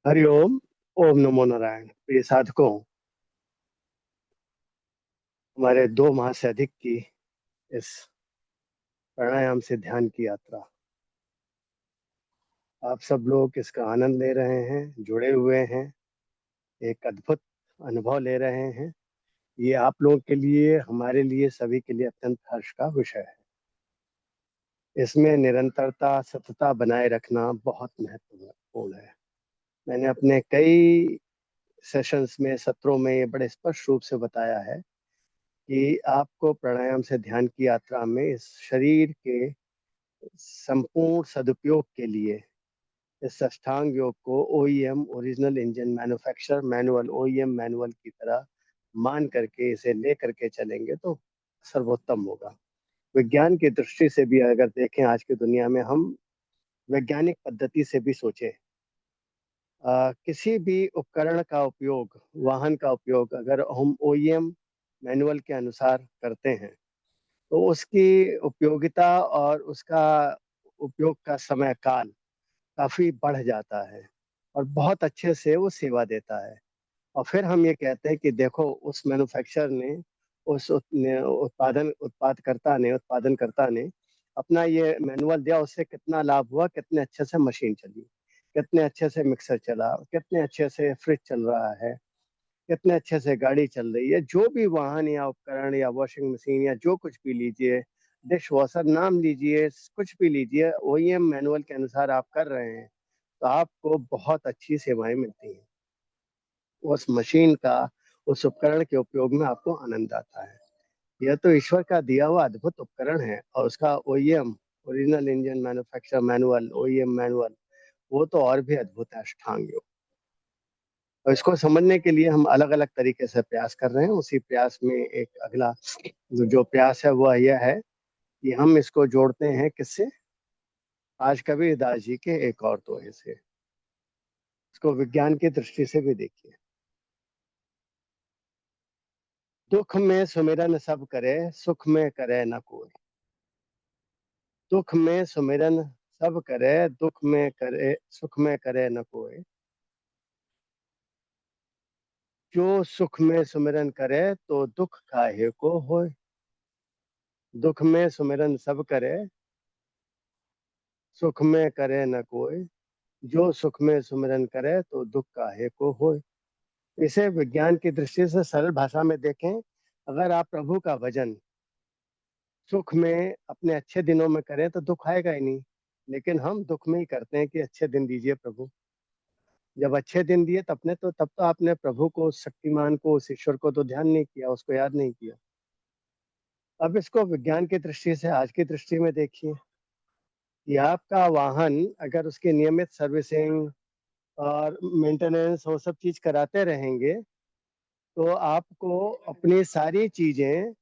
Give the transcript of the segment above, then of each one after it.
हरिओम। ओम नमो नारायण। प्रिय साधकों, हमारे 2 माह से अधिक की इस प्राणायाम से ध्यान की यात्रा, आप सब लोग इसका आनंद ले रहे हैं, जुड़े हुए हैं, एक अद्भुत अनुभव ले रहे हैं। ये आप लोगों के लिए, हमारे लिए, सभी के लिए अत्यंत हर्ष का विषय है। इसमें निरंतरता, सतता बनाए रखना बहुत महत्वपूर्ण है। मैंने अपने कई सेशंस में, सत्रों में ये बड़े स्पष्ट रूप से बताया है कि आपको प्राणायाम से ध्यान की यात्रा में इस शरीर के संपूर्ण सदुपयोग के लिए इस अष्टांग योग को OEM, original engine manufacture manual, OEM manual की तरह मान करके इसे ले करके चलेंगे तो सर्वोत्तम होगा। विज्ञान की दृष्टि से भी अगर देखें, आज की दुनिया में हम वैज्ञानिक पद्धति से भी सोचें, किसी भी उपकरण का उपयोग, वाहन का उपयोग अगर हम ओईएम मैनुअल के अनुसार करते हैं तो उसकी उपयोगिता और उसका उपयोग का समय काल काफी बढ़ जाता है और बहुत अच्छे से वो सेवा देता है। और फिर हम ये कहते हैं कि देखो, उस मैन्युफैक्चरर ने, उस उत्पादनकर्ता ने अपना ये मैनुअल दिया, उससे कितना लाभ हुआ, कितने अच्छे से मशीन चली, कितने अच्छे से मिक्सर चला, कितने अच्छे से फ्रिज चल रहा है, कितने अच्छे से गाड़ी चल रही है। जो भी वाहन या उपकरण या वॉशिंग मशीन या जो कुछ भी लीजिए, डिश वॉशर नाम लीजिए, कुछ भी लीजिए, ओईएम मैनुअल के अनुसार आप कर रहे हैं तो आपको बहुत अच्छी सेवाएं मिलती हैं। उस मशीन का, उस उपकरण के उपयोग में आपको आनंद आता है। यह तो ईश्वर का दिया हुआ अद्भुत उपकरण है और उसका OEM, original engine manufacture manual, OEM manual, वो तो और भी अद्भुत है, अष्टांग योग। और इसको समझने के लिए हम अलग अलग तरीके से प्रयास कर रहे हैं। उसी प्रयास में एक अगला जो प्रयास है वह यह है कि हम इसको जोड़ते हैं किससे? आज कबीर दास जी के एक और दोहे से। इसको विज्ञान की दृष्टि से भी देखिए। दुख में सुमिरन सब करे, सुख में करे न कोई। दुख में सुमिरन सब करे, दुख में करे, सुख में करे न कोई। जो सुख में सुमिरन करे तो दुख काहे को होए। दुख में सुमिरन सब करे, सुख में करे न कोई। जो सुख में सुमिरन करे तो दुख काहे को होए। इसे विज्ञान की दृष्टि से सरल भाषा में देखें, अगर आप प्रभु का भजन सुख में अपने अच्छे दिनों में करें तो दुख आएगा ही नहीं। लेकिन हम दुख में ही करते हैं कि अच्छे दिन दीजिए प्रभु। जब अच्छे दिन दिए तब तो आपने प्रभु को, उस शक्तिमान को, उस ईश्वर को तो ध्यान नहीं किया, उसको याद नहीं किया। अब इसको विज्ञान की दृष्टि से, आज की दृष्टि में देखिए कि आपका वाहन अगर उसकी नियमित सर्विसिंग और मेंटेनेंस वो सब चीज कराते रहेंगे तो आपको अपनी सारी चीजें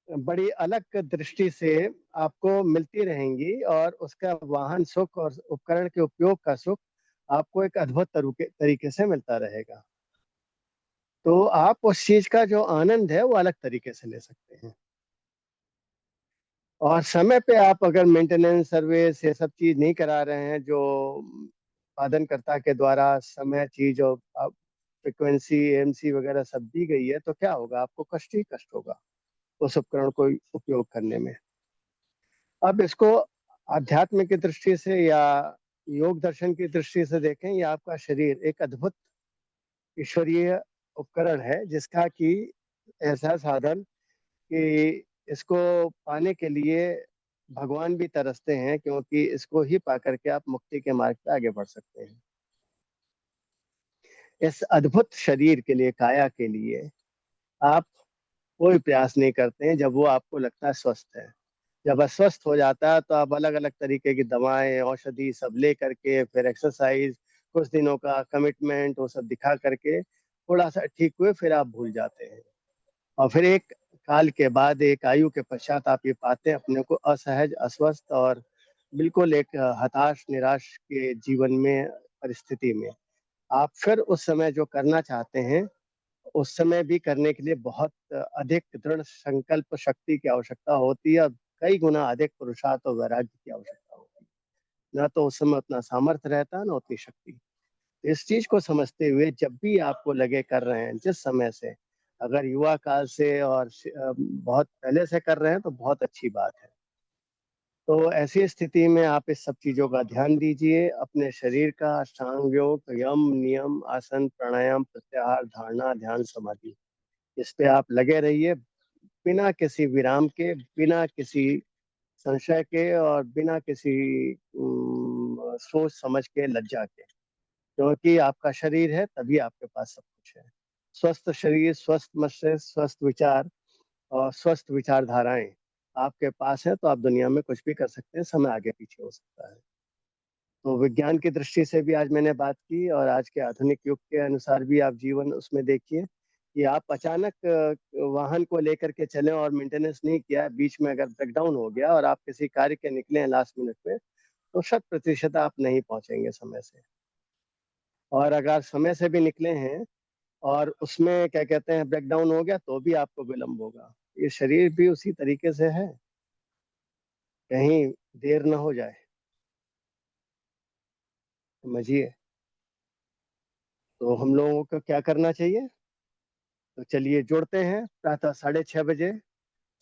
बड़ी अलग दृष्टि से आपको मिलती रहेंगी और उसका वाहन सुख और उपकरण के उपयोग का सुख आपको एक अद्भुत तरीके से मिलता रहेगा। तो आप उस चीज का जो आनंद है वो अलग तरीके से ले सकते हैं। और समय पे आप अगर मेंटेनेंस, सर्विस, ये सब चीज नहीं करा रहे हैं जो उत्पादनकर्ता के द्वारा समय, चीज और फ्रिक्वेंसी, एमसी वगैरह सब दी गई है, तो क्या होगा? आपको कष्ट ही कष्ट होगा उस उपकरण को उपयोग करने में। अब इसको आध्यात्म की दृष्टि से या योग दर्शन की दृष्टि से देखें, ये आपका शरीर एक अद्भुत ईश्वरीय उपकरण है जिसका कि ऐसा साधन कि इसको पाने के लिए भगवान भी तरसते हैं, क्योंकि इसको ही पा करके आप मुक्ति के मार्ग पे आगे बढ़ सकते हैं। इस अद्भुत शरीर के लिए, काया के लिए आप कोई प्रयास नहीं करते हैं जब वो आपको लगता है स्वस्थ है। जब अस्वस्थ हो जाता है तो आप अलग अलग तरीके की दवाएं, औषधि सब ले करके, फिर एक्सरसाइज, कुछ दिनों का कमिटमेंट, वो सब दिखा करके थोड़ा सा ठीक हुए फिर आप भूल जाते हैं। और फिर एक काल के बाद, एक आयु के पश्चात आप ये पाते हैं अपने को असहज, अस्वस्थ और बिल्कुल एक हताश, निराश के जीवन में, परिस्थिति में। आप फिर उस समय जो करना चाहते हैं उस समय भी करने के लिए बहुत अधिक दृढ़ संकल्प शक्ति की आवश्यकता होती है और कई गुना अधिक पुरुषार्थ और वैराग्य की आवश्यकता होती है। ना तो उस समय उतना सामर्थ्य रहता है, ना उतनी शक्ति। इस चीज को समझते हुए जब भी आपको लगे कर रहे हैं जिस समय से, अगर युवा काल से और बहुत पहले से कर रहे हैं तो बहुत अच्छी बात है। तो ऐसी स्थिति में आप इस सब चीज़ों का ध्यान दीजिए, अपने शरीर का अष्टांग योग, यम, नियम, आसन, प्राणायाम, प्रत्याहार, धारणा, ध्यान, समाधि, इस पे आप लगे रहिए, बिना किसी विराम के, बिना किसी संशय के और बिना किसी सोच समझ के, लज्जा के। क्योंकि आपका शरीर है, तभी आपके पास सब कुछ है। स्वस्थ शरीर, स्वस्थ मस्तिष्क, स्वस्थ विचार और स्वस्थ विचारधाराएँ आपके पास है, तो आप दुनिया में कुछ भी कर सकते हैं, समय आगे-पीछे हो सकता है। तो विज्ञान की दृष्टि से भी आज मैंने बात की और आज के आधुनिक युग के अनुसार भी आप जीवन उसमें देखिए कि आप अचानक वाहन को लेकर के चलें और मेंटेनेंस नहीं किया, बीच में अगर ब्रेकडाउन हो गया और आप किसी कार्य के निकले हैं लास्ट मिनट में, तो शत प्रतिशत आप नहीं पहुँचेंगे समय से। और अगर समय से भी निकले हैं और उसमें क्या कहते हैं ब्रेकडाउन हो गया, तो भी आपको विलंब होगा। ये शरीर भी उसी तरीके से है, कहीं देर ना हो जाए, समझिए। तो हम लोगों को क्या करना चाहिए? तो चलिए जुड़ते हैं प्रातः 6:30 बजे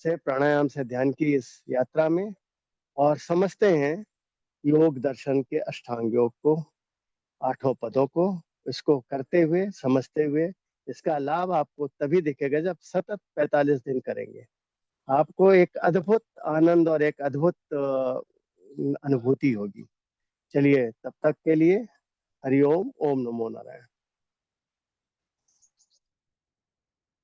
से प्राणायाम से ध्यान की इस यात्रा में और समझते हैं योग दर्शन के अष्टांग योग को, आठों पदों को, इसको करते हुए, समझते हुए, इसका लाभ आपको तभी दिखेगा जब सतत 45 दिन करेंगे। आपको एक अद्भुत आनंद और एक अद्भुत अनुभूति होगी। चलिए तब तक के लिए हरि ओम, ओम नमो नारायण।